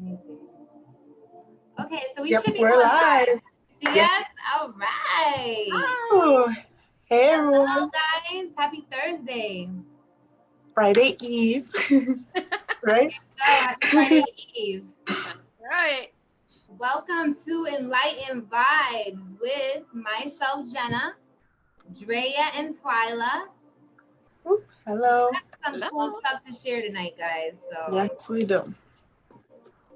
me see. Okay, so we Yep, should be we're going live. live. Yeah. Yes, all right. Oh, hey Hello, everyone. guys. Happy Thursday. Friday Eve, right? So, happy Friday Eve. Right. Welcome to Enlightened Vibes with myself, Jenna, Dreaa, and Twila. Hello. Some cool stuff to share tonight, guys. So Yes, we do.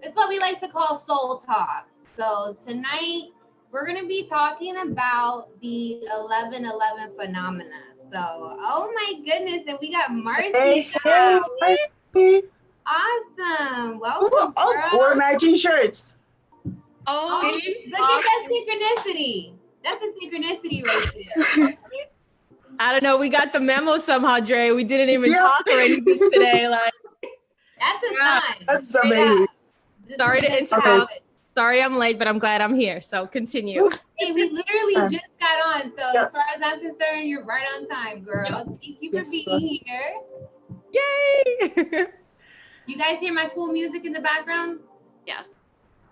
it's what we like to call soul talk. So tonight we're going to be talking about the 11/11 phenomena. So, oh my goodness, and we got Marsie. Hey, Marsie. Awesome. Welcome, Oh, girl. we're matching shirts. Oh, Look at that synchronicity. That's a synchronicity right there. I don't know. We got the memo somehow, Dre. We didn't even talk or anything today. Like, That's a sign. That's Straight amazing. up. sorry to Just interrupt. happen. Sorry I'm late, but I'm glad I'm here. So continue. Hey, we literally just got on. So Yeah. as far as I'm concerned, you're right on time, girl. Thank you for being here. Yay! You guys hear my cool music in the background? yes.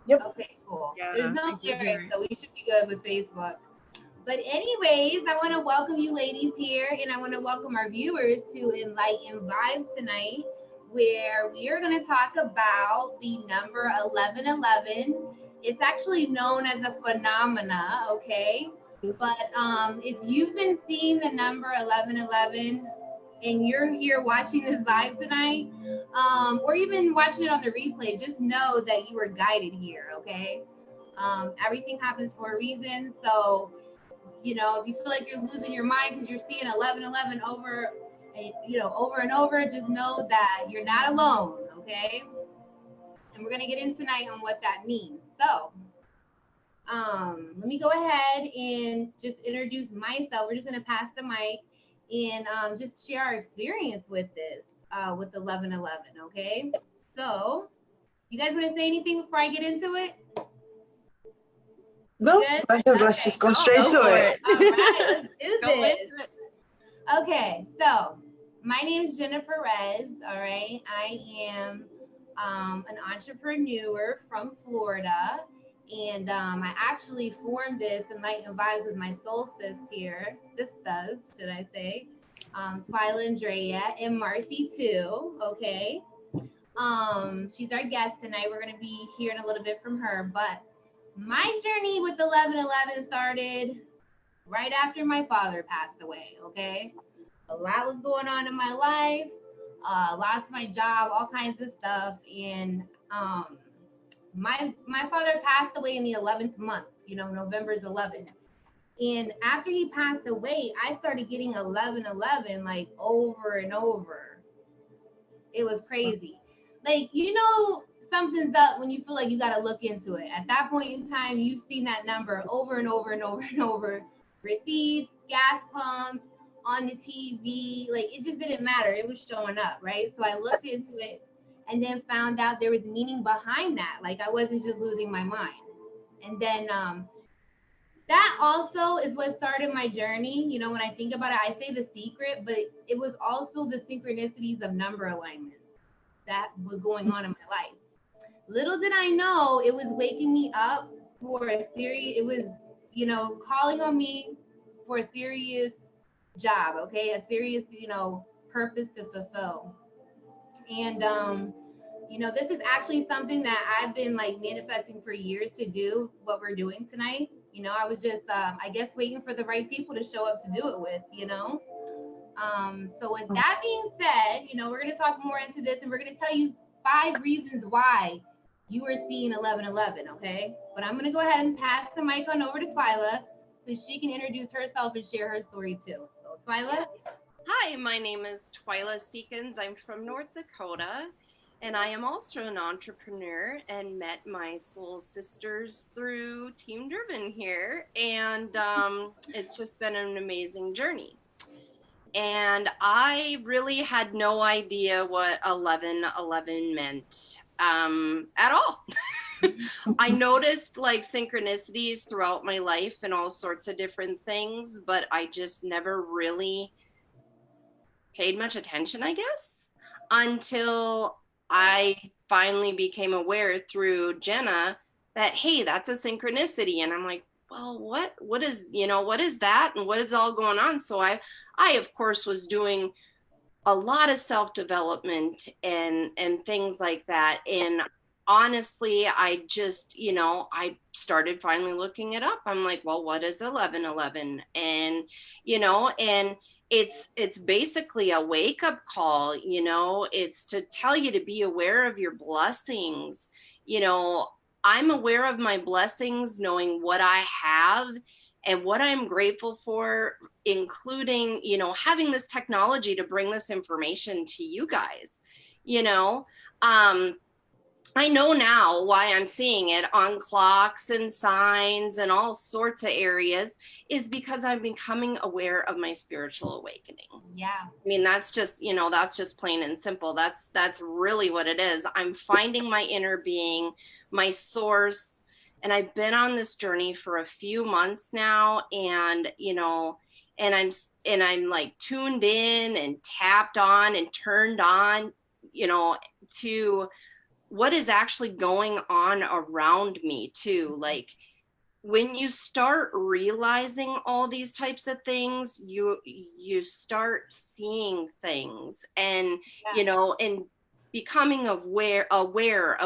Yep. Okay, cool. Yeah, There's no I can hear lyrics, it. so we should be good with Facebook. But anyways, I want to welcome you ladies here, and I want to welcome our viewers to Enlightened Vibes tonight, where we are going to talk about the number 11/11. It's actually known as a phenomena, okay? But if you've been seeing the number 11/11 and you're here watching this live tonight, or even watching it on the replay, just know that you were guided here, okay? Everything happens for a reason. So, you know, if you feel like you're losing your mind because you're seeing 11/11 over and over, just know that you're not alone, okay? And we're gonna get in tonight on what that means. So, let me go ahead and just introduce myself. We're just gonna pass the mic and just share our experience with this, with 11/11, okay? So, you guys want to say anything before I get into it? No, Good? let's just go straight Go to for it. All right, let's do Go this. with it. Okay, so my name is Jenna Perez. All right, I am an entrepreneur from Florida, and I actually formed this Enlightened Vibes with my soul sisters, should I say, Twila and Dreaa, and Marsie too. Okay, she's our guest tonight. We're gonna be hearing a little bit from her, but my journey with 11/11 started right after my father passed away, okay? A lot was going on in my life, lost my job, all kinds of stuff. And my father passed away in the 11th month, November's 11th. And after he passed away, I started getting 11/11 like over and over. It was crazy. Like, something's up when you feel like you got to look into it. At that point in time, you've seen that number over and over and over and over. Receipts, gas pumps, on the TV, like it just didn't matter. It was showing up, right? So I looked into it and then found out there was meaning behind that. Like I wasn't just losing my mind. And then that also is what started my journey. When I think about it, I say The Secret, but it was also the synchronicities of number alignments that was going on in my life. Little did I know it was waking me up for a serious, it was, calling on me for a serious job, okay? A serious, purpose to fulfill. And, this is actually something that I've been like manifesting for years to do what we're doing tonight. I was just, I guess, waiting for the right people to show up to do it with, So with that being said, we're going to talk more into this and we're going to tell you 5 reasons why you are seeing 11/11, okay? But I'm going to go ahead and pass the mic on over to Twila so she can introduce herself and share her story too. So Twila? Hi, my name is Twila Seekins. I'm from North Dakota, and I am also an entrepreneur and met my soul sisters through Team Driven here. And it's just been an amazing journey. And I really had no idea what 11/11 meant at all. I noticed like synchronicities throughout my life and all sorts of different things, but I just never really paid much attention, I guess, until I finally became aware through Jenna that, hey, that's a synchronicity. And I'm like, well, what is, what is that? And what is all going on? So I of course was doing a lot of self-development and things like that. And honestly, I just, I started finally looking it up. I'm like, well, what is 1111? And, and it's basically a wake-up call. It's to tell you to be aware of your blessings. I'm aware of my blessings, knowing what I have and what I'm grateful for, including, having this technology to bring this information to you guys. I know now why I'm seeing it on clocks and signs and all sorts of areas, is because I'm becoming aware of my spiritual awakening. Yeah. I mean, that's just plain and simple. That's really what it is. I'm finding my inner being, my source. And I've been on this journey for a few months now, and I'm like tuned in and tapped on and turned on, to what is actually going on around me too. Like, when you start realizing all these types of things, you start seeing things, and and becoming aware of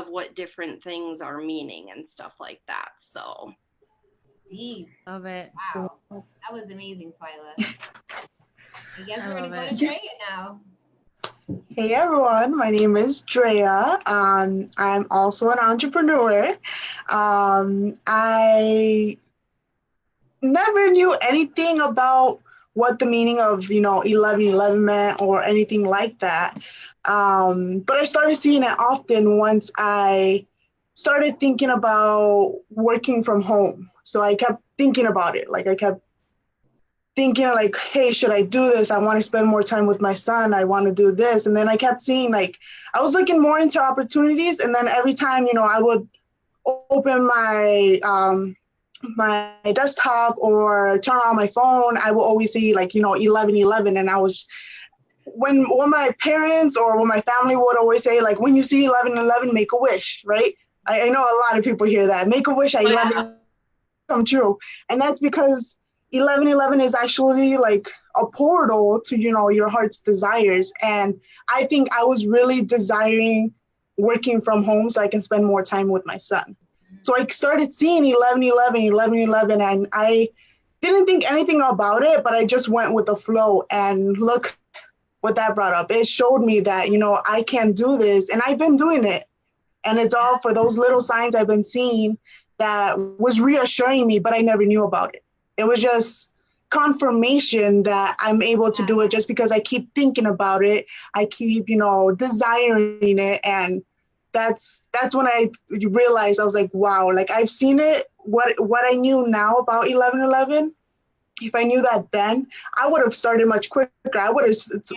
what different things are meaning and stuff like that. So Jeez. Love it. Wow, that was amazing, Twila. I guess we're gonna go to it. Dreaa now. Hey everyone, my name is Dreaa. I'm also an entrepreneur. I never knew anything about what the meaning of 1111 meant or anything like that. But I started seeing it often once I started thinking about working from home. So I kept thinking about it. Like I kept thinking like, hey, should I do this? I want to spend more time with my son. I want to do this. And then I kept seeing, like, I was looking more into opportunities. And then every time, I would open my my desktop or turn on my phone, I will always see 1111. And I was, when my parents or when my family would always say, like, when you see 1111, make a wish, right? I know a lot of people hear that, make a wish at 11 come true. And that's because 1111 is actually like a portal to, your heart's desires. And I think I was really desiring working from home so I can spend more time with my son. So I started seeing 1111, and I didn't think anything about it, but I just went with the flow, and look what that brought up. It showed me that, I can do this, and I've been doing it. And it's all for those little signs I've been seeing that was reassuring me, but I never knew about it. It was just confirmation that I'm able to do it just because I keep thinking about it. I keep, desiring it. And that's when I realized, I was like, wow, like I've seen it. What I knew now about 1111, if I knew that then, I would have started much quicker. I would have,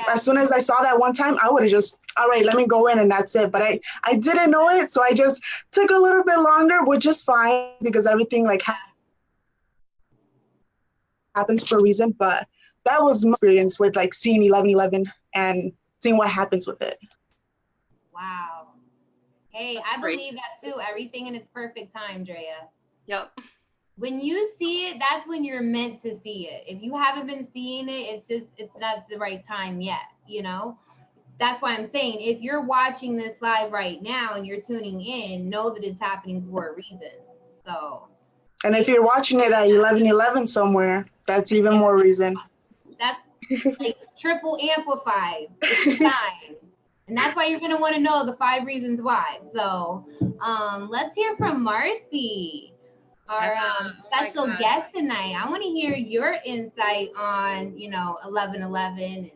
as soon as I saw that one time, I would have just, all right, let me go in and that's it. But I didn't know it. So I just took a little bit longer, which is fine because everything like happens for a reason. But that was my experience with like seeing 1111 and seeing what happens with it. Wow. Hey, I believe that too. Everything in its perfect time, Dreaa. Yep. When you see it, that's when you're meant to see it. If you haven't been seeing it, it's not the right time yet, That's why I'm saying, if you're watching this live right now and you're tuning in, know that it's happening for a reason. So. And if you're watching it at 11:11 somewhere, that's even more reason. That's like triple amplified. It's a sign. And that's why you're going to want to know the 5 reasons why. So let's hear from Marsie, our special guest tonight. I want to hear your insight on, 1111, and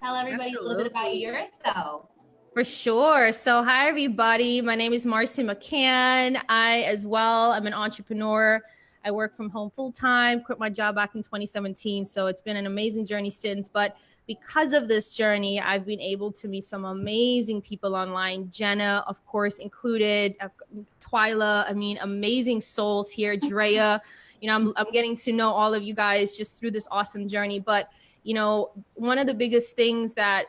tell everybody a little bit about yourself. For sure. So hi, everybody. My name is Marsie McCann. I, as well, I'm an entrepreneur. I work from home full time, quit my job back in 2017. So it's been an amazing journey since. But because of this journey, I've been able to meet some amazing people online. Jenna, of course, included. Twila, amazing souls here. Dreaa, I'm getting to know all of you guys just through this awesome journey. But, one of the biggest things that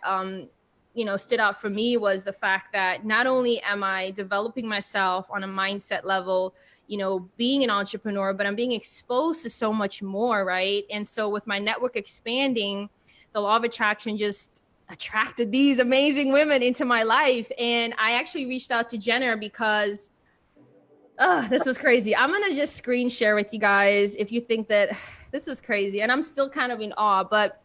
stood out for me was the fact that not only am I developing myself on a mindset level, being an entrepreneur, but I'm being exposed to so much more, right? And so with my network expanding, the law of attraction just attracted these amazing women into my life. And I actually reached out to Jenna because this was crazy. I'm going to just screen share with you guys if you think that this was crazy. And I'm still kind of in awe, but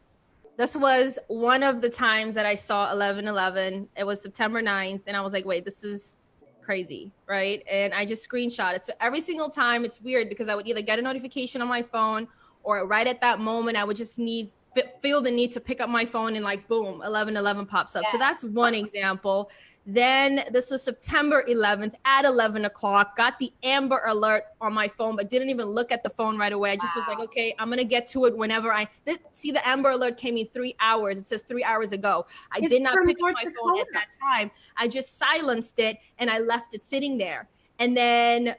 this was one of the times that I saw 1111. It was September 9th. And I was like, wait, this is crazy, right? And I just screenshot it. So every single time, it's weird because I would either get a notification on my phone or right at that moment, I would just feel the need to pick up my phone and like, boom, 1111 pops up. Yeah. So that's one example. Then this was September 11th at 11 o'clock, got the Amber Alert on my phone, but didn't even look at the phone right away. I just was like, okay, I'm going to get to it whenever see the Amber Alert came in 3 hours. It says 3 hours ago. I did not pick up my phone at that time. I just silenced it and I left it sitting there. And then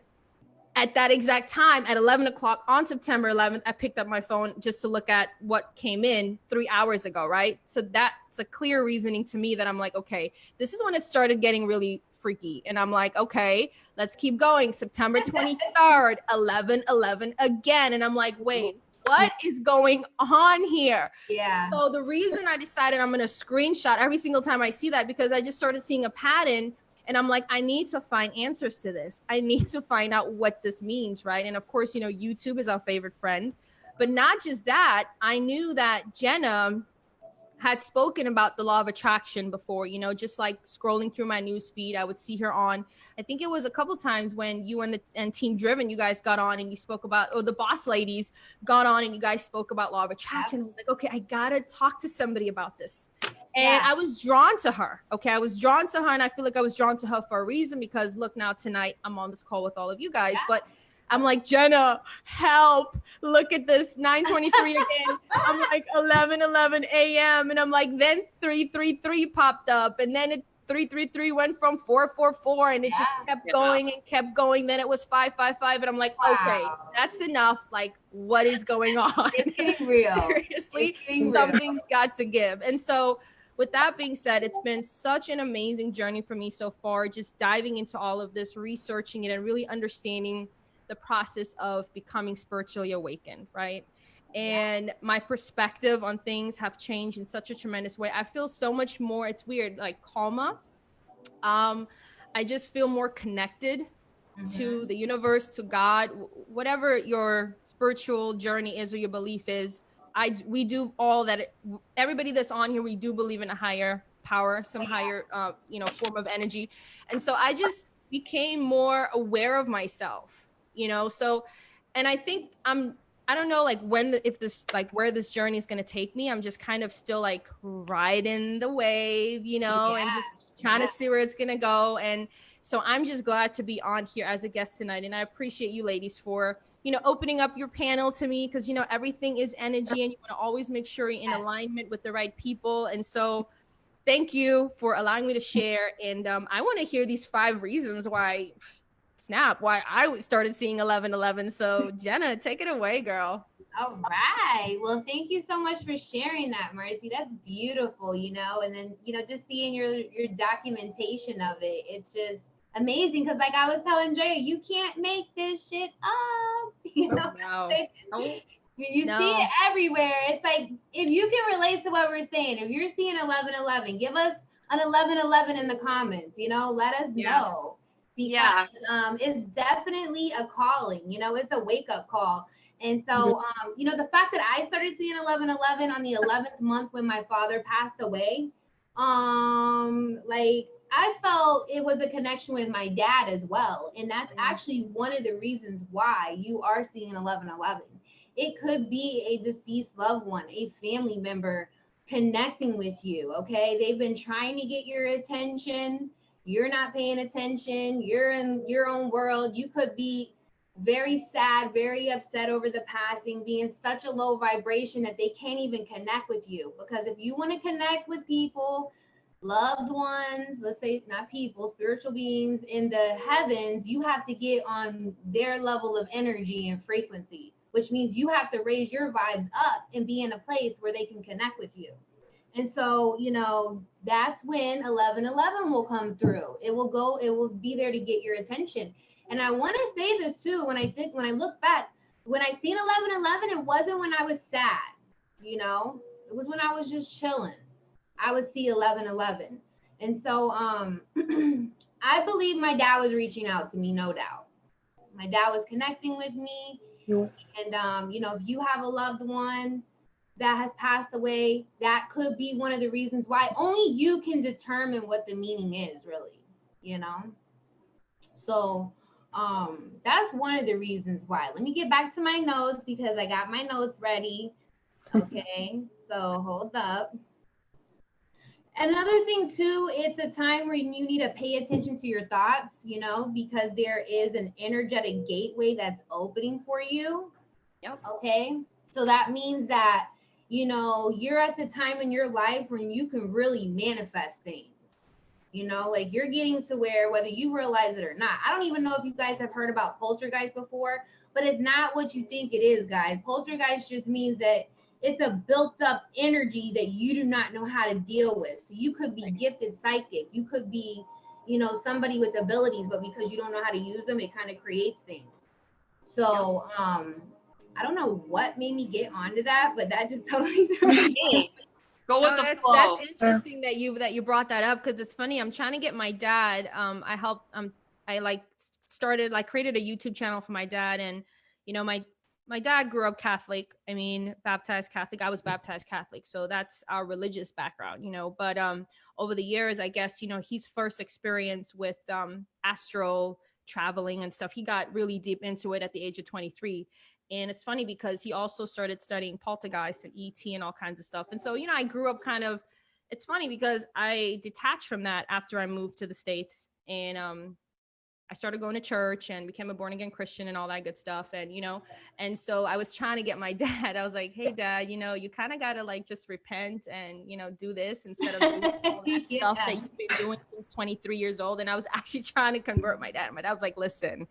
at that exact time, at 11 o'clock on September 11th, I picked up my phone just to look at what came in 3 hours ago, right? So that's a clear reasoning to me that I'm like, okay, this is when it started getting really freaky. And I'm like, okay, let's keep going. September 23rd, 11/11 again. And I'm like, wait, what is going on here? Yeah. So the reason I decided I'm going to screenshot every single time I see that, because I just started seeing a pattern. And I'm like, I need to find answers to this. I need to find out what this means, right? And of course, YouTube is our favorite friend. But not just that, I knew that Jenna had spoken about the law of attraction before, just like scrolling through my news feed, I would see her on. I think it was a couple times when you and Team Driven, you guys got on and you spoke about, or the boss ladies got on and you guys spoke about law of attraction. I was like, okay, I gotta talk to somebody about this. And I was drawn to her. Okay. I was drawn to her. And I feel like I was drawn to her for a reason, because look, now tonight I'm on this call with all of you guys, but I'm like, Jenna, help, look at this, 9:23 again. I'm like 11:11 a.m. And I'm like, then 333 popped up. And then 333 went from 444 and it just kept going and kept going. Then it was 555. And I'm like, okay, that's enough. Like, what is going on? It's getting real. Seriously, something's got to give. And so with that being said, it's been such an amazing journey for me so far, just diving into all of this, researching it, and really understanding the process of becoming spiritually awakened, right? And my perspective on things have changed in such a tremendous way. I feel so much more, it's weird, like calmer. I just feel more connected to the universe, to God, whatever your spiritual journey is or your belief is. We do all that. Everybody that's on here, we do believe in a higher power, some higher, form of energy. And so I just became more aware of myself. So, and I think I don't know, like where this journey is going to take me. I'm just kind of still like riding the wave, and just trying to see where it's going to go. And so I'm just glad to be on here as a guest tonight. And I appreciate you ladies for, opening up your panel to me, because, everything is energy and you want to always make sure you're in alignment with the right people. And so thank you for allowing me to share. And I want to hear these 5 reasons why I started seeing 1111. So Jenna, take it away, girl. All right. Well, thank you so much for sharing that, Marsie. That's beautiful, and then, just seeing your documentation of it. It's just amazing. Cause like I was telling Dreaa, you can't make this shit up. No. You see it everywhere. It's like, if you can relate to what we're saying, if you're seeing 1111, give us an 1111 in the comments, let us know. Because it's definitely a calling, it's a wake-up call. And so, the fact that I started seeing 1111 on the 11th month when my father passed away, I felt it was a connection with my dad as well. And that's actually one of the reasons why you are seeing 1111. It could be a deceased loved one, a family member connecting with you, okay? They've been trying to get your attention. You're not paying attention. You're in your own world. You could be very sad, very upset over the passing, being such a low vibration that they can't even connect with you. Because if you want to connect with people, loved ones, let's say not people, spiritual beings in the heavens, you have to get on their level of energy and frequency, which means you have to raise your vibes up and be in a place where they can connect with you. And so, you know, that's when 1111 will come through. It will be there to get your attention. And I want to say this too, when I look back, when I seen 1111, it wasn't when I was sad, you know, it was when I was just chilling. I would see 1111. And so, I believe my dad was reaching out to me, no doubt. My dad was connecting with me. And, you know, if you have a loved one that has passed away, that could be one of the reasons why. Only you can determine what the meaning is, really, you know? So that's one of the reasons why. Let me get back to my notes because I got my notes ready. Okay, so hold up. Another thing too, it's a time where you need to pay attention to your thoughts, you know, because there is an energetic gateway that's opening for you. Yep. Okay, so that means that, you know, you're at the time in your life when you can really manifest things. You know, like you're getting to where, whether you realize it or not, I don't even know if you guys have heard about poltergeist before, but it's not what you think it is, guys. Poltergeist just means that it's a built up energy that you do not know how to deal with. So you could be gifted psychic. You could be, you know, somebody with abilities, but because you don't know how to use them, it kind of creates things. So, I don't know what made me get onto that, but that just totally threw me. Go with the flow. That's interesting that you brought that up, because it's funny. I'm trying to get my dad. I created a YouTube channel for my dad, and you know, my dad grew up Catholic. I mean, baptized Catholic. I was baptized Catholic, so that's our religious background, you know. But over the years, I guess, you know, his first experience with astral traveling and stuff, he got really deep into it at the age of 23. And it's funny because he also started studying poltergeist and ET and all kinds of stuff. And so, you know, I grew up kind of, it's funny because I detached from that after I moved to the States, and I started going to church and became a born again Christian and all that good stuff. And, you know, and so I was trying to get my dad, I was like, hey dad, you know, you kind of got to like just repent and, you know, do this instead of doing all that stuff that you've been doing since 23 years old. And I was actually trying to convert my dad. My dad was like, listen,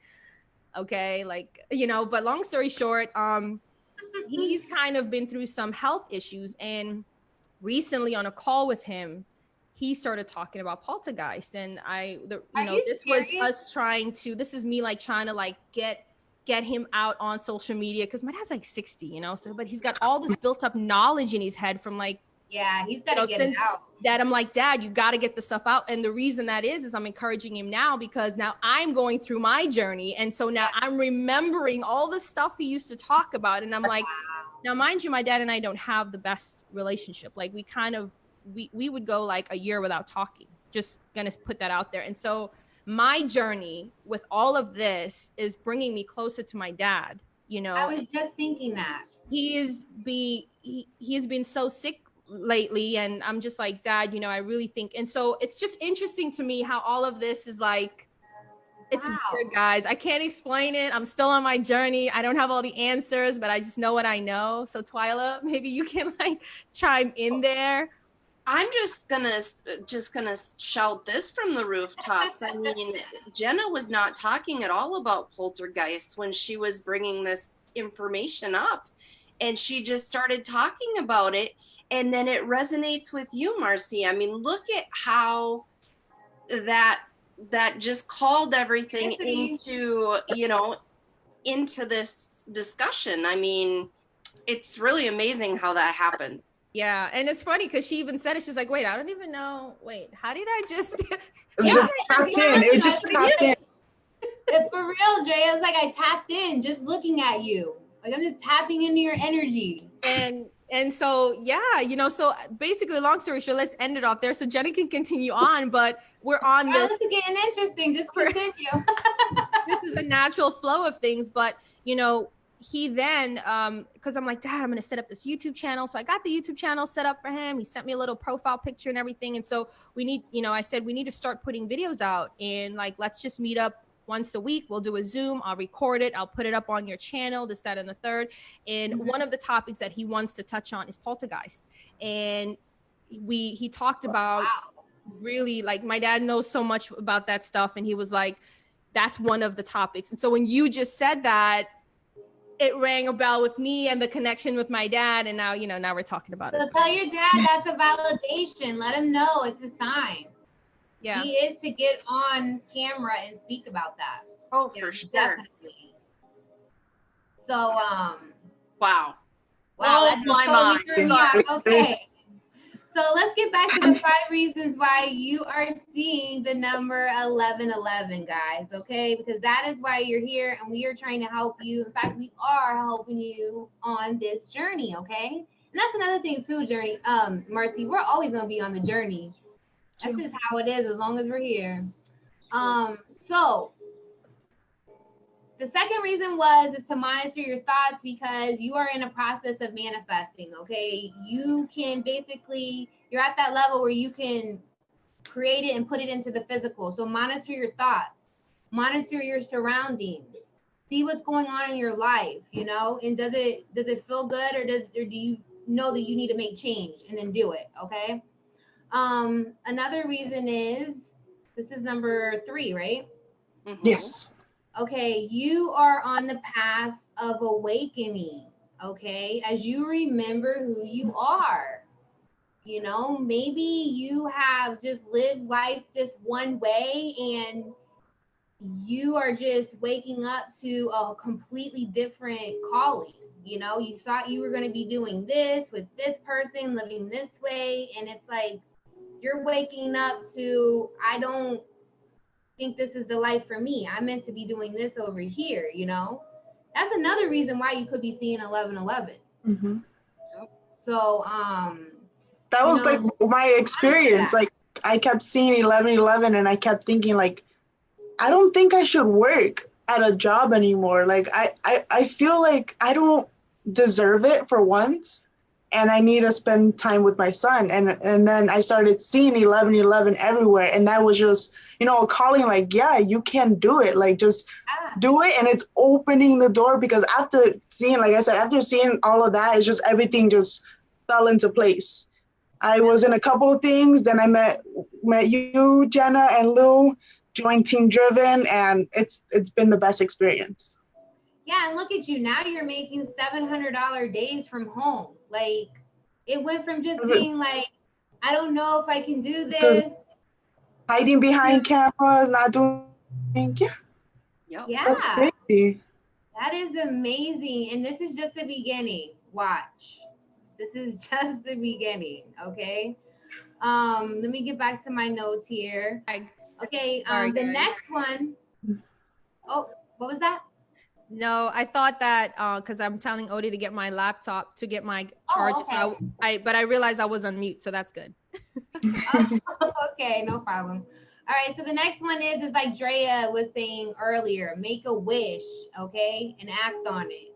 okay, like, you know, but long story short, he's kind of been through some health issues, and recently on a call with him, he started talking about poltergeist, and this is me like trying to like get him out on social media, because my dad's like 60, you know, so, but he's got all this built up knowledge in his head from like, he's got to get it out. That I'm like, dad, you got to get the stuff out. And the reason that is I'm encouraging him now, because now I'm going through my journey. And so now I'm remembering all the stuff he used to talk about. And I'm like, now mind you, my dad and I don't have the best relationship. Like we would go like a year without talking, just going to put that out there. And so my journey with all of this is bringing me closer to my dad. You know, I was just thinking that he has been so sick lately, and I'm just like, dad, you know, I really think, and so it's just interesting to me how all of this is like, it's weird, guys. I can't explain it. I'm still on my journey. I don't have all the answers, but I just know what I know. So Twila, maybe you can like chime in there. I'm just gonna shout this from the rooftops. I mean, Jenna was not talking at all about poltergeists when she was bringing this information up, and she just started talking about it. And then it resonates with you, Marsie. I mean, look at how that just called everything into, you know, into this discussion. I mean, it's really amazing how that happens. Yeah, and it's funny because she even said it. She's like, wait, I don't even know. Wait, how did I just... It just tapped in. It just tapped in. For real, Dreaa, it's like I tapped in just looking at you. Like I'm just tapping into your energy. And so, yeah, you know, so basically, long story short, let's end it off there so Jenna can continue on, but we're on this. This is getting interesting. Just continue. This is a natural flow of things, but, you know, he then, because I'm like, dad, I'm going to set up this YouTube channel. So I got the YouTube channel set up for him. He sent me a little profile picture and everything. And so we need, you know, I said, we need to start putting videos out, and like, let's just meet up once a week. We'll do a Zoom. I'll record it. I'll put it up on your channel, this, that, and the third. And one of the topics that he wants to touch on is poltergeist. And he talked about really, like, my dad knows so much about that stuff. And he was like, that's one of the topics. And so when you just said that, it rang a bell with me and the connection with my dad. And now, you know, now we're talking about it. So tell your dad that's a validation. Let him know it's a sign. Yeah. He is to get on camera and speak about that. Oh, for sure. Definitely. So, Wow. Wow, Oh, that my totally mind. threw me off. Okay. So let's get back to the 5 reasons why you are seeing the number 1111, guys, okay? Because that is why you're here, and we are trying to help you. In fact, we are helping you on this journey, okay? And that's another thing too, Journey. Marcie, we're always gonna be on the journey. That's just how it is as long as we're here. So the second reason is to monitor your thoughts, because you are in a process of manifesting, okay? You can basically, you're at that level where you can create it and put it into the physical. So monitor your thoughts, monitor your surroundings, see what's going on in your life, you know? And does it feel good, or do you know that you need to make change, and then do it, okay? Another reason is, this is number 3, right? Mm-hmm. Yes. Okay, you are on the path of awakening, okay? As you remember who you are. You know, maybe you have just lived life this one way, and you are just waking up to a completely different calling. You know, you thought you were going to be doing this with this person, living this way, and it's like you're waking up to, I don't think this is the life for me. I'm meant to be doing this over here, you know? That's another reason why you could be seeing 1111. Mm-hmm. So, that was like my experience. Like, I kept seeing 1111, and I kept thinking, like, I don't think I should work at a job anymore. Like, I feel like I don't deserve it for once, and I need to spend time with my son. And then I started seeing 1111 everywhere, and that was just, you know, calling, like, yeah, you can do it. Like, just do it. And it's opening the door, because after seeing, like I said, after seeing all of that, it's just everything just fell into place. I was in a couple of things, then I met you, Jenna, and Lou, joined Team Driven, and it's been the best experience. Yeah, and look at you. Now you're making $700 days from home. Like, it went from just being like, I don't know if I can do this. Hiding behind cameras, not doing. Yeah. That's crazy. That is amazing. And this is just the beginning. Watch. This is just the beginning, okay? Let me get back to my notes here. Okay, the next one. Oh, what was that? No, I thought that because I'm telling Odie to get my laptop to get my charger. Oh, okay. But I realized I was on mute, so that's good. Okay, no problem. All right, so the next one is like Dreaa was saying earlier, make a wish, okay, and act on it.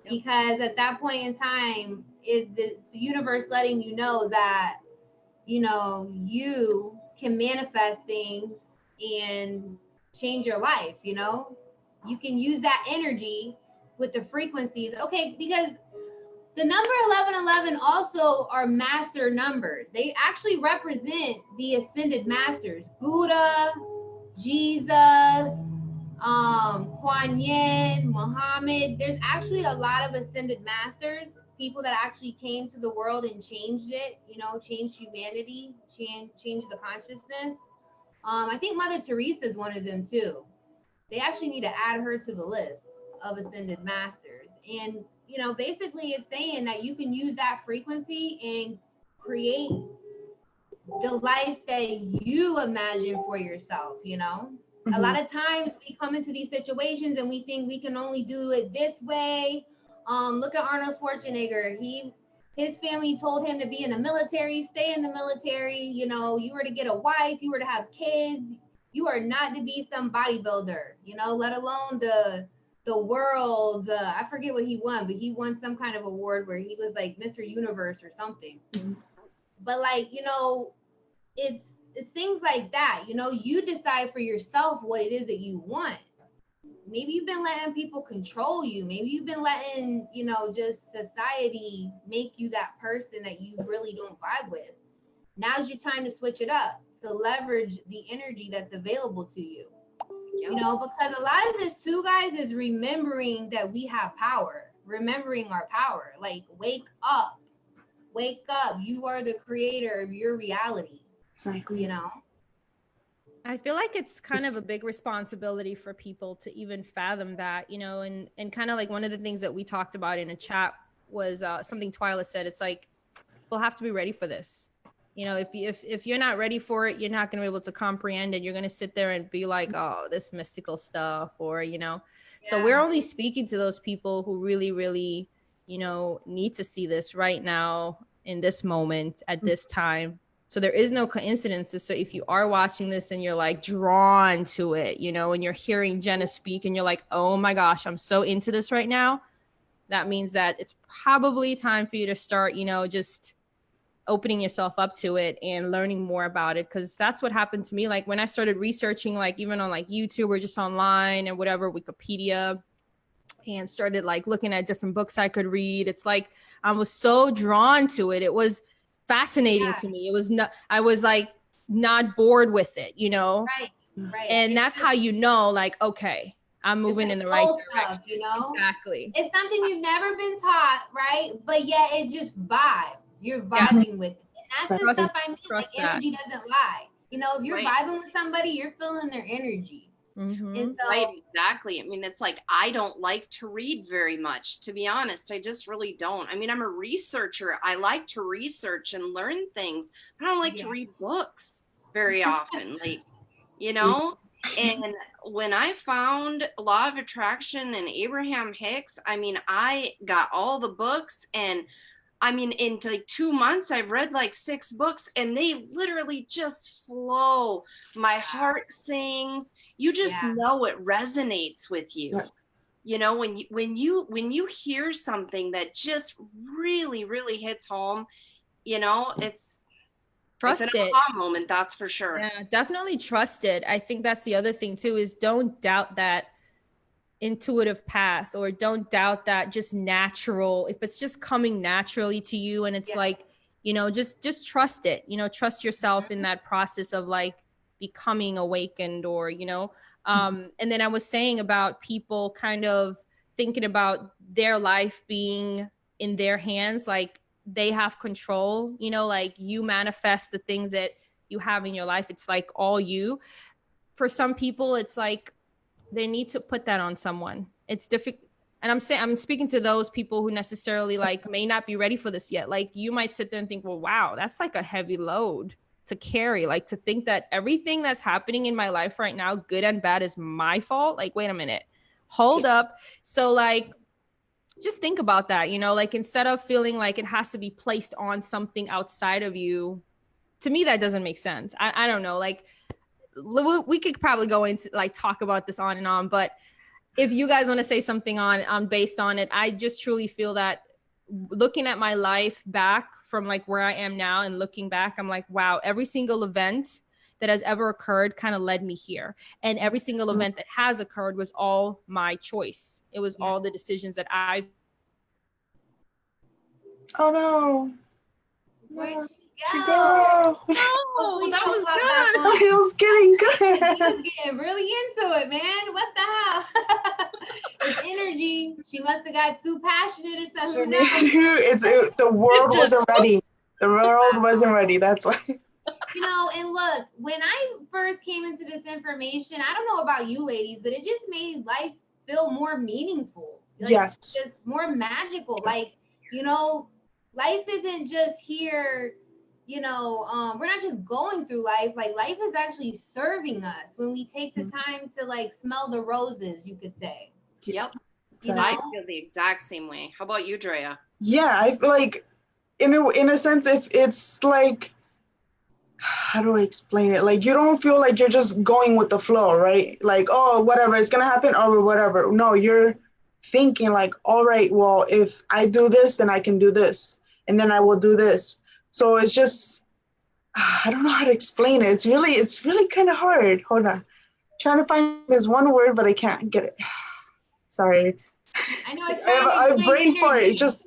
Because at that point in time, it's the universe letting you know that, you know, you can manifest things and change your life, you know? You can use that energy with the frequencies. Okay, because the number 1111 also are master numbers. They actually represent the ascended masters. Buddha, Jesus, Kuan Yin, Muhammad. There's actually a lot of ascended masters, people that actually came to the world and changed it, you know, changed humanity, changed the consciousness. I think Mother Teresa is one of them too. They actually need to add her to the list of ascended masters. And, you know, basically it's saying that you can use that frequency and create the life that you imagine for yourself, you know? Mm-hmm. A lot of times we come into these situations and we think we can only do it this way. Look at Arnold Schwarzenegger. His family told him to be in the military, stay in the military. You know, you were to get a wife, you were to have kids. You are not to be some bodybuilder, you know, let alone the world. I forget what he won, but he won some kind of award where he was like Mr. Universe or something. Mm-hmm. But like, you know, it's things like that. You know, you decide for yourself what it is that you want. Maybe you've been letting people control you. Maybe you've been letting, you know, just society make you that person that you really don't vibe with. Now's your time to switch it up, to leverage the energy that's available to you. You know, because a lot of this too, guys, is remembering that we have power, remembering our power. Like, wake up. You are the creator of your reality. Exactly. You know? I feel like it's kind of a big responsibility for people to even fathom that, you know, and kind of like one of the things that we talked about in a chat was something Twila said. It's like, we'll have to be ready for this. You know, if you're not ready for it, you're not going to be able to comprehend it. You're going to sit there and be like, oh, this mystical stuff, or, you know, so we're only speaking to those people who really, really, you know, need to see this right now in this moment at this time. So there is no coincidences. So if you are watching this and you're like drawn to it, you know, and you're hearing Jenna speak and you're like, oh my gosh, I'm so into this right now, that means that it's probably time for you to start, you know, just opening yourself up to it and learning more about it. Because that's what happened to me. Like when I started researching, like even on like YouTube or just online and whatever, Wikipedia, and started like looking at different books I could read, it's like I was so drawn to it. It was fascinating to me. It was not, I was like not bored with it, you know? Right. And that's how you know, like, okay, I'm moving in the right direction. Stuff, you know? Exactly. It's something you've never been taught, right? But yet it just vibes. You're vibing with it. And that's the stuff I mean. Like, energy doesn't lie. You know, if you're vibing with somebody, you're feeling their energy. Mm-hmm. And so, right, exactly. I mean, it's like, I don't like to read very much, to be honest. I just really don't. I mean, I'm a researcher. I like to research and learn things, but I don't like to read books very often. Like, you know, and when I found Law of Attraction and Abraham Hicks, I mean, I got all the books, and I mean, in like 2 months, I've read like 6 books, and they literally just flow. My heart sings. You just know it resonates with you. Yeah. You know, when you hear something that just really, really hits home, you know, it's an aha moment, that's for sure. Yeah, definitely trust it. I think that's the other thing too, is don't doubt that intuitive path, or don't doubt that just natural, if it's just coming naturally to you and it's like, you know, just trust it, you know, trust yourself in that process of like becoming awakened, or, you know, and then I was saying about people kind of thinking about their life being in their hands, like they have control, you know, like you manifest the things that you have in your life. It's like all you. For some people, it's like they need to put that on someone. It's difficult. And I'm speaking to those people who necessarily like may not be ready for this yet. Like you might sit there and think, well, wow, that's like a heavy load to carry. Like to think that everything that's happening in my life right now, good and bad, is my fault. Like, wait a minute, hold up. So like, just think about that, you know, like instead of feeling like it has to be placed on something outside of you, to me, that doesn't make sense. I don't know. Like, we could probably go into like talk about this on and on, but if you guys want to say something on based on it, I just truly feel that looking at my life back from like where I am now and looking back, I'm like, wow, every single event that has ever occurred kind of led me here, and every single event that has occurred was all my choice. It was all the decisions that I've. Oh no. Where'd she go? No, that was good. It was getting good. He was getting really into it, man. What the hell? It's energy. She must have got too passionate or something. The world wasn't ready. The world wasn't ready. That's why. You know, and look, when I first came into this information, I don't know about you ladies, but it just made life feel more meaningful. Like, yes. Just more magical. Like, you know, life isn't just here. You know, we're not just going through life. Like, life is actually serving us when we take the time to like smell the roses, you could say. Yep. You know? I feel the exact same way. How about you, Dreaa? Yeah, I feel like in a sense, if it's like, how do I explain it? Like, you don't feel like you're just going with the flow, right? Like, oh, whatever, it's gonna happen, or whatever. No, you're thinking like, all right, well, if I do this, then I can do this, and then I will do this. So it's just, I don't know how to explain it. It's really kind of hard. Hold on. Trying to find this one word, but I can't get it. Sorry. I know it's I have brain fart. It's just.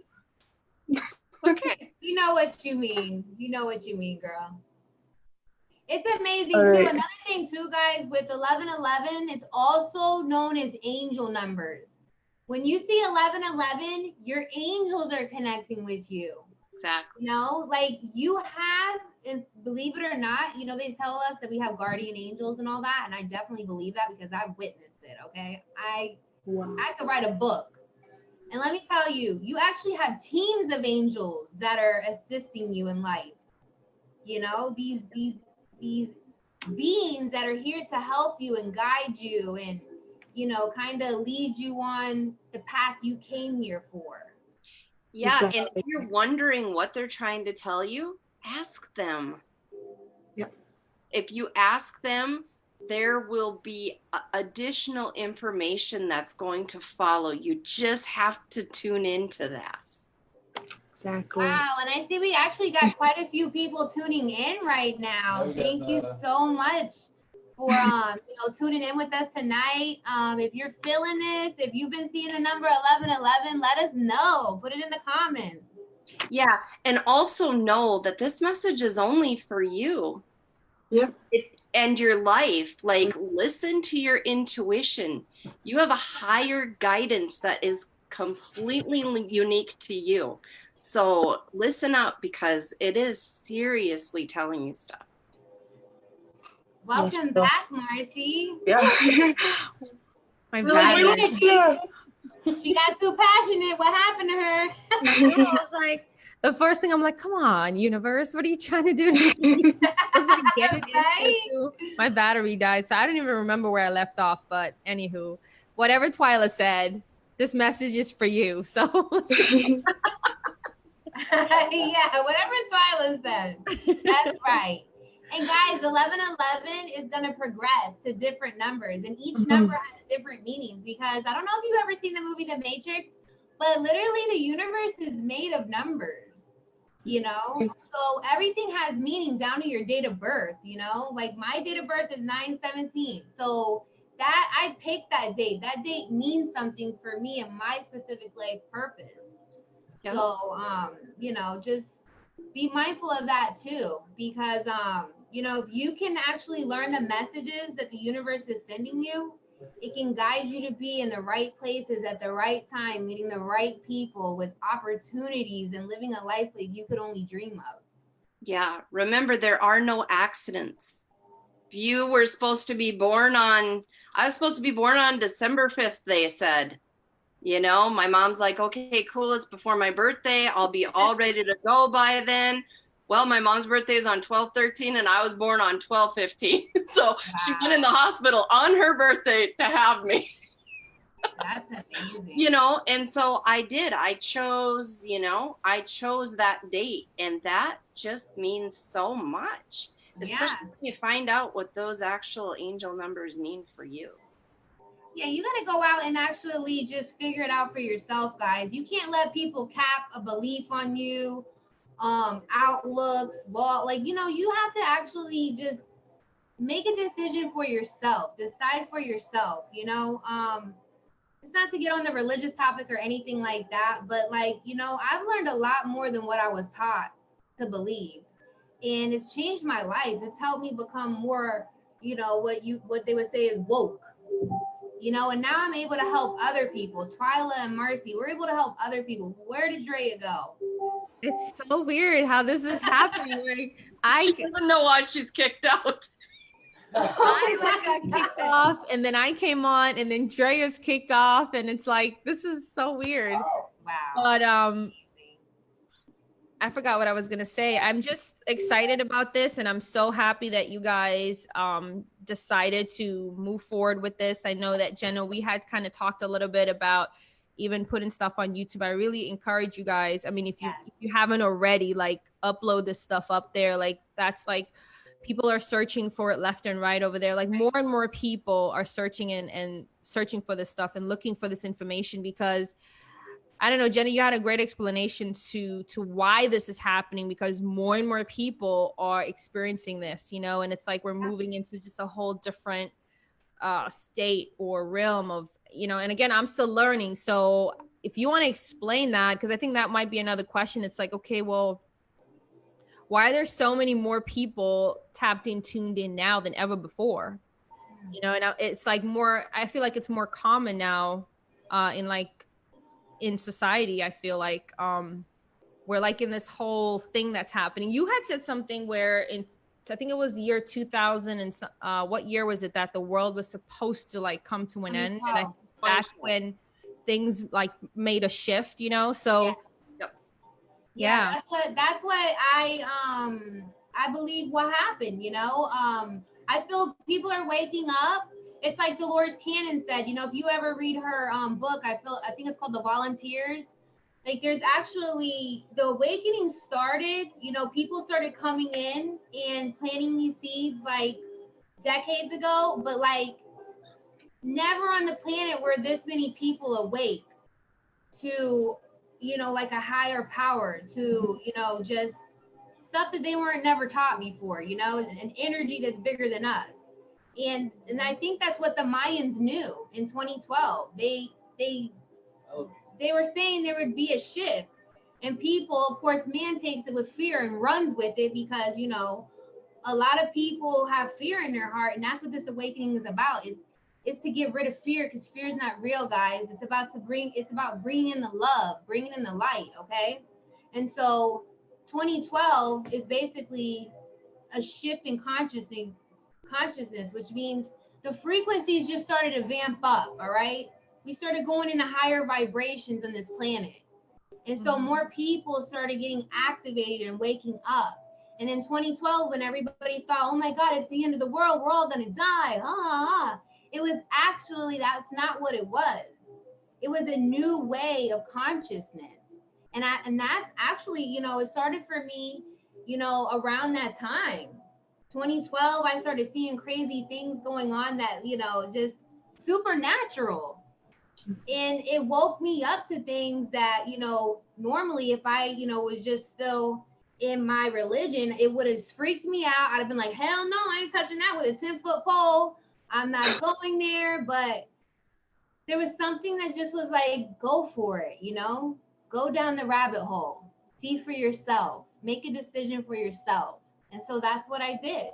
Okay. You know what you mean. You know what you mean, girl. It's amazing right. too. Another thing too, guys, with 1111, it's also known as angel numbers. When you see 1111, your angels are connecting with you. Exactly. You know, like you have, and believe it or not, you know, they tell us that we have guardian angels and all that, and I definitely believe that because I've witnessed it. Okay, I could write a book. And let me tell you, you actually have teams of angels that are assisting you in life. You know, these beings that are here to help you and guide you and, you know, kind of lead you on the path you came here for. Yeah, Exactly. and if you're wondering what they're trying to tell you, ask them. Yep. If you ask them, there will be additional information that's going to follow. You just have to tune into that. Exactly. Wow, and I see we actually got quite a few people tuning in right now. Thank you so much for you know, tuning in with us tonight. If you're feeling this, if you've been seeing the number 1111, let us know. Put it in the comments. Yeah, and also know that this message is only for you. Yep. And your life. Like, listen to your intuition. You have a higher guidance that is completely unique to you. So listen up, because it is seriously telling you stuff. Welcome back, Marsie. Yeah. My We're like, we battery. don't see her. She got too passionate. What happened to her? Yeah, I was like, the first thing I'm like, come on, universe, what are you trying to do to me? I was like, get it Right? into my battery died, so I don't even remember where I left off. But anywho, whatever Twila said, this message is for you. So Yeah, whatever Twila said. That's right. And guys, 1111 is going to progress to different numbers, and each number has different meanings, because I don't know if you've ever seen the movie The Matrix, but literally the universe is made of numbers, you know? So everything has meaning down to your date of birth, you know? Like my date of birth is 9/17. So that I picked that date. That date means something for me and my specific life purpose. Yeah. So you know, just be mindful of that too, because you know, if you can actually learn the messages that the universe is sending you, it can guide you to be in the right places at the right time, meeting the right people with opportunities and living a life like you could only dream of. Yeah, remember, there are no accidents. You were supposed to be born on, I was supposed to be born on December 5th, they said. You know, my mom's like, okay, cool, it's before my birthday. I'll be all ready to go by then. Well, my mom's birthday is on 12/13 and I was born on 12/15. So she went in the hospital on her birthday to have me. That's amazing. You know, and so I did. I chose, you know, I chose that date, and that just means so much. Especially when you find out what those actual angel numbers mean for you. Yeah, you got to go out and actually just figure it out for yourself, guys. You can't let people cap a belief on you, outlooks, law. Like, you know, you have to actually just make a decision for yourself. Decide for yourself, you know. It's not to get on the religious topic or anything like that, but like, you know, I've learned a lot more than what I was taught to believe. And it's changed my life. It's helped me become more, you know, what they would say is woke. You know, and now I'm able to help other people. Twila and Marsie, we're able to help other people. Where did Dreaa go? it's so weird how this is happening. Like She doesn't know why she's kicked out. I like got kicked off, and then I came on, and then Drea's kicked off, and it's like, this is so weird. Wow. But I forgot what I was gonna say. I'm just excited about this, and I'm so happy that you guys decided to move forward with this. I know that Jenna, we had kind of talked a little bit about even putting stuff on YouTube. I really encourage you guys. I mean, if you haven't already, like, upload this stuff up there. Like, that's like, people are searching for it left and right over there. Like, more and more people are searching and searching for this stuff and looking for this information, because I don't know, Jenna, you had a great explanation to why this is happening, because more and more people are experiencing this, you know, and it's like we're moving into just a whole different state or realm of, you know, and again, I'm still learning. So if you want to explain that, because I think that might be another question. It's like, okay, well, why are there so many more people tapped in, tuned in now than ever before? You know, and it's like more, I feel like it's more common now in society. I feel like we're like in this whole thing that's happening. You had said something where I think it was the year 2000 and what year was it that the world was supposed to like come to an end? And I think that's when things like made a shift, you know? So yeah, that's what I believe what happened, you know. I feel people are waking up. It's like Dolores Cannon said, you know, if you ever read her book, I think it's called The Volunteers. Like there's actually, the awakening started, you know, people started coming in and planting these seeds like decades ago, but like never on the planet were this many people awake to, you know, like a higher power, to, you know, just stuff that they weren't never taught before, you know, an energy that's bigger than us. And I think that's what the Mayans knew in 2012. They were saying there would be a shift, and people, of course, man takes it with fear and runs with it because, you know, a lot of people have fear in their heart, and that's what this awakening is about. Is to get rid of fear, because fear is not real, guys. It's about bringing in the love, bringing in the light. Okay, and so 2012 is basically a shift in consciousness, which means the frequencies just started to vamp up. All right, we started going into higher vibrations on this planet. And so more people started getting activated and waking up. And in 2012, when everybody thought, oh my God, it's the end of the world, we're all gonna die. It was actually, that's not what it was. It was a new way of consciousness. And that's actually, you know, it started for me, you know, around that time. 2012, I started seeing crazy things going on that, you know, just supernatural. And it woke me up to things that, you know, normally if I, you know, was just still in my religion, it would have freaked me out. I'd have been like, hell no, I ain't touching that with a 10-foot pole. I'm not going there. But there was something that just was like, go for it, you know, go down the rabbit hole, see for yourself, make a decision for yourself. And so that's what I did.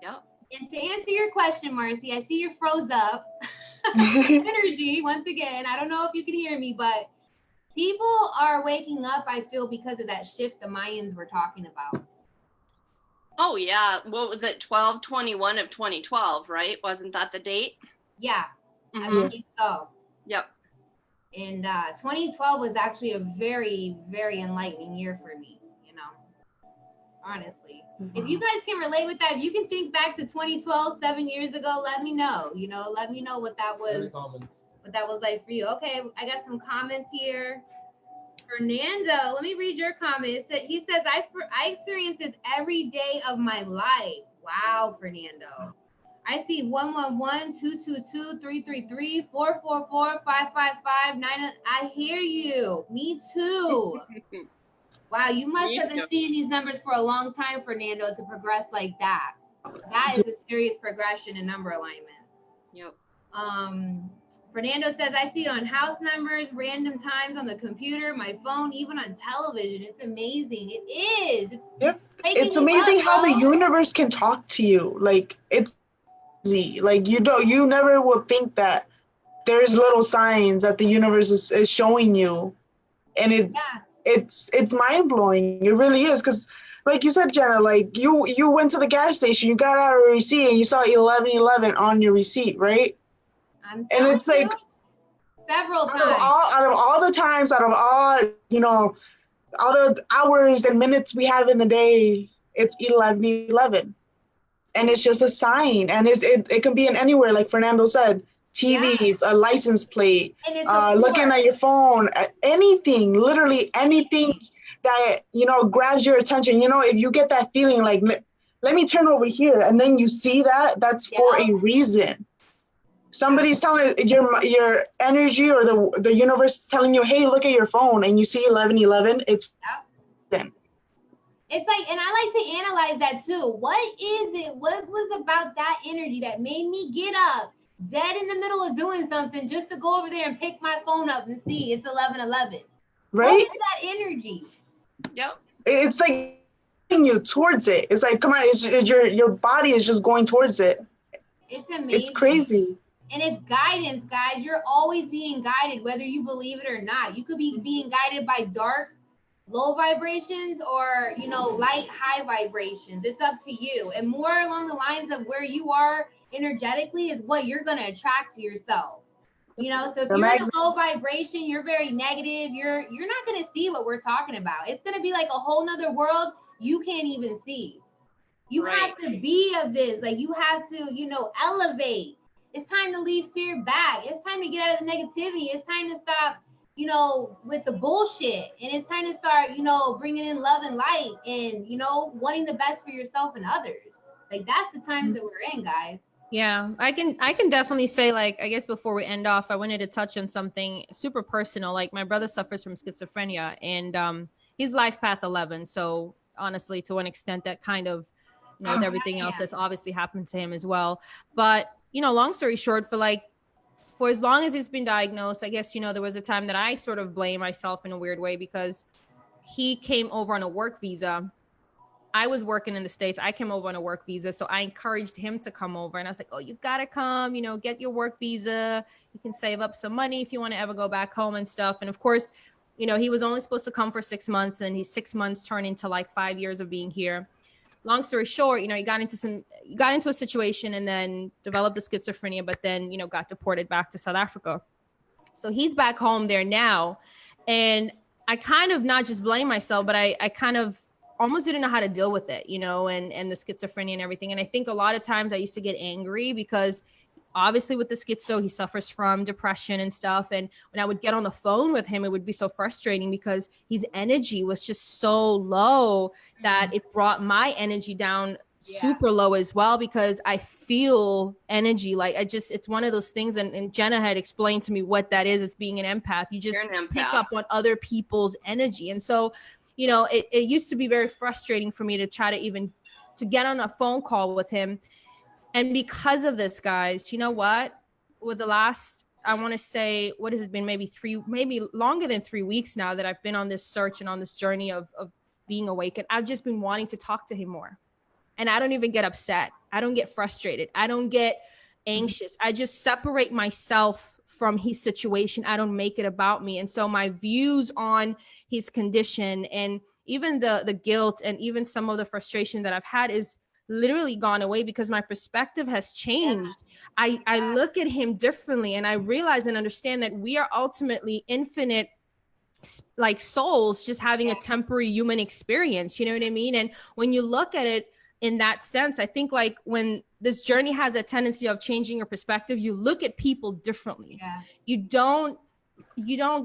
Yep. And to answer your question, Marcie, I see you're froze up. Energy, once again, I don't know if you can hear me, but people are waking up, I feel, because of that shift the Mayans were talking about. Oh yeah, what was it, 12/21 of 2012, right? Wasn't that the date? Yeah, I think so. Yep. And 2012 was actually a very, very enlightening year for me, you know, honestly. If you guys can relate with that, if you can think back to 2012, 7 years ago, let me know, you know, let me know what that was like for you. Okay, I got some comments here. Fernando, let me read your comment. He says, I experience this every day of my life. Wow, Fernando. I see 111, 222, 333, 444, 555, 9. I hear you. Me too. Wow, you must have been seeing these numbers for a long time, Fernando, to progress like that. That is a serious progression in number alignment. Yep. Fernando says, I see it on house numbers, random times on the computer, my phone, even on television. It's amazing. It is. It's amazing how the universe can talk to you. Like, it's easy. Like, you never will think that there's little signs that the universe is showing you. And it's mind-blowing. It really is. Because like you said, Jenna, like you went to the gas station, you got out a receipt and you saw 1111 on your receipt, right? And it's like several times. Out of all the times, out of all, you know, all the hours and minutes we have in the day, it's 1111. And it's just a sign. And it can be in anywhere, like Fernando said. TVs, a license plate, looking at your phone, anything, literally anything that, you know, grabs your attention. You know, if you get that feeling like, let me turn over here, and then you see that's for a reason. Somebody's telling your energy or the universe is telling you, hey, look at your phone, and you see 1111. It's then. It's like, and I like to analyze that too. What is it? What was about that energy that made me get up dead in the middle of doing something just to go over there and pick my phone up and see it's 1111? Right? What is that energy? Yep. It's like you towards it. It's like, come on, your body is just going towards it. It's amazing. It's crazy. And it's guidance, guys. You're always being guided, whether you believe it or not. You could be being guided by dark, low vibrations, or, you know, light, high vibrations. It's up to you. And more along the lines of where you are energetically is what you're going to attract to yourself. You know, so if you're in a low vibration, you're very negative, you're not going to see what we're talking about. It's going to be like a whole nother world you can't even see. You have to be of this. Like, you have to, you know, elevate. It's time to leave fear back. It's time to get out of the negativity. It's time to stop, you know, with the bullshit. And it's time to start, you know, bringing in love and light and, you know, wanting the best for yourself and others. Like, that's the times that we're in, guys. Yeah, I can definitely say, like, I guess before we end off, I wanted to touch on something super personal. Like, my brother suffers from schizophrenia, and he's life path 11. So honestly, to an extent, that kind of, you know, with everything else that's obviously happened to him as well. But, you know, long story short, for as long as he's been diagnosed, I guess, you know, there was a time that I sort of blame myself in a weird way, because he came over on a work visa. I was working in the States. I came over on a work visa. So I encouraged him to come over. And I was like, oh, you got to come, you know, get your work visa. You can save up some money if you want to ever go back home and stuff. And of course, you know, he was only supposed to come for 6 months, and his 6 months turned into like 5 years of being here. Long story short, you know, he got into a situation and then developed the schizophrenia, but then, you know, got deported back to South Africa. So he's back home there now. And I kind of not just blame myself, but I kind of almost didn't know how to deal with it, you know, and the schizophrenia and everything. And I think a lot of times I used to get angry because obviously with the schizo, he suffers from depression and stuff. And when I would get on the phone with him, it would be so frustrating because his energy was just so low that it brought my energy down super low as well, because I feel energy. Like, it's one of those things. And Jenna had explained to me what that is. It's being an empath. You just pick up on other people's energy. And so, you know, it used to be very frustrating for me to try to get on a phone call with him. And because of this, guys, you know what? With the last, I want to say, what has it been? Maybe longer than 3 weeks now that I've been on this search and on this journey of being awakened. I've just been wanting to talk to him more. And I don't even get upset. I don't get frustrated. I don't get anxious. I just separate myself from his situation. I don't make it about me. And so my views on his condition and even the guilt and even some of the frustration that I've had is literally gone away because my perspective has changed. I look at him differently, and I realize and understand that we are ultimately infinite, like, souls just having a temporary human experience. You know what I mean? And when you look at it in that sense, I think, like, when this journey has a tendency of changing your perspective, you look at people differently. You don't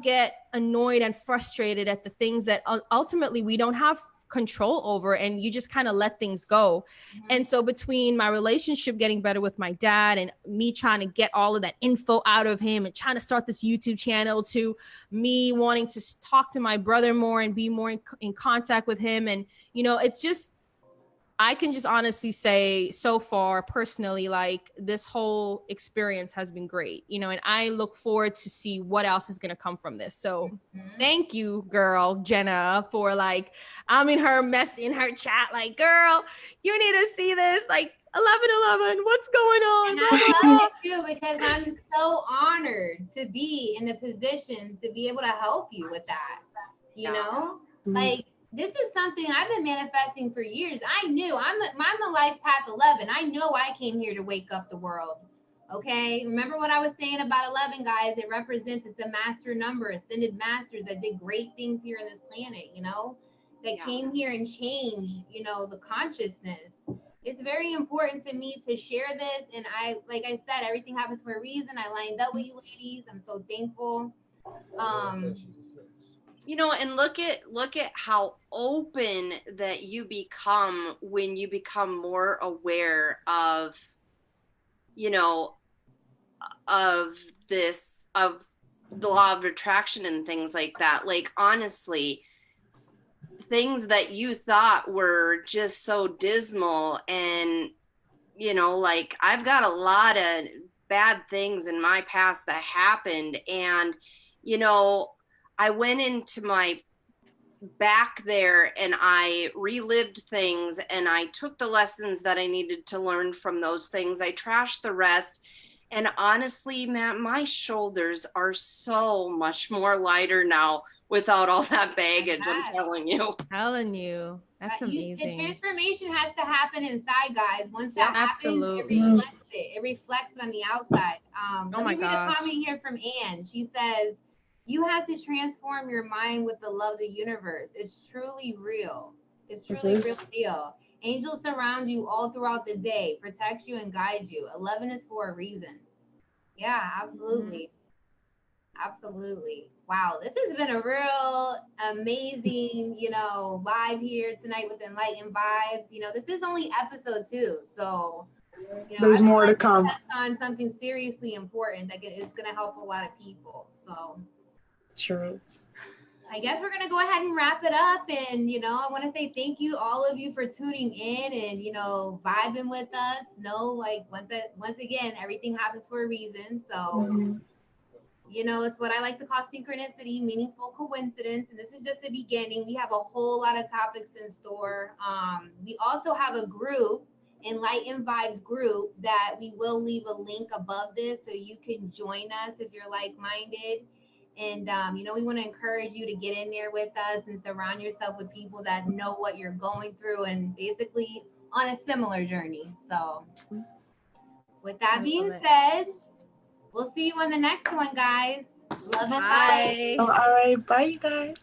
get annoyed and frustrated at the things that ultimately we don't have control over, and you just kind of let things go. And so between my relationship getting better with my dad and me trying to get all of that info out of him and trying to start this YouTube channel, to me wanting to talk to my brother more and be more in contact with him, and, you know, it's just, I can just honestly say so far personally, like, this whole experience has been great, you know, and I look forward to see what else is going to come from this. So thank you, girl, Jenna, for, like, I'm in her mess in her chat, like, girl, you need to see this, like, 11/11, what's going on? And I love it too, because I'm so honored to be in the position to be able to help you with that, you know, like, this is something I've been manifesting for years. I knew I'm a life path 11. I know I came here to wake up the world. Okay. Remember what I was saying about 11, guys? It represents, it's a master number, ascended masters that did great things here on this planet, you know, that came here and changed, you know, the consciousness. It's very important to me to share this. And like I said, everything happens for a reason. I lined up with you ladies. I'm so thankful. You know, and look at how open that you become when you become more aware of, you know, of the law of attraction and things like that. Like, honestly, things that you thought were just so dismal, and, you know, like, I've got a lot of bad things in my past that happened, and, you know, I went into my back there and I relived things and I took the lessons that I needed to learn from those things. I trashed the rest. And honestly, Matt, my shoulders are so much more lighter now without all that baggage. I'm telling you. That's The amazing. transformation has to happen inside, guys. Once that happens, absolutely. it reflects it. It reflects on the outside. Let me read a gosh. comment here from Anne. She says, "You have to transform your mind with the love of the universe. It's truly real. It's truly real. Angels surround you all throughout the day, protect you and guide you. 11 is for a reason." Yeah, absolutely. Absolutely. Wow, this has been a real amazing, live here tonight with Enlightened Vibes. This is only episode 2, so there's more to come. On something seriously important that is going to help a lot of people. So sure. I guess we're going to go ahead and wrap it up. And, I want to say thank you, all of you, for tuning in and, vibing with us. Once again, everything happens for a reason. So, it's what I like to call synchronicity, meaningful coincidence. And this is just the beginning. We have a whole lot of topics in store. We also have a group, Enlightened Vibes group, that we will leave a link above this so you can join us if you're like-minded. And, we want to encourage you to get in there with us and surround yourself with people that know what you're going through and basically on a similar journey. So with that being said, we'll see you on the next one, guys. Love and light. All right. Bye, guys.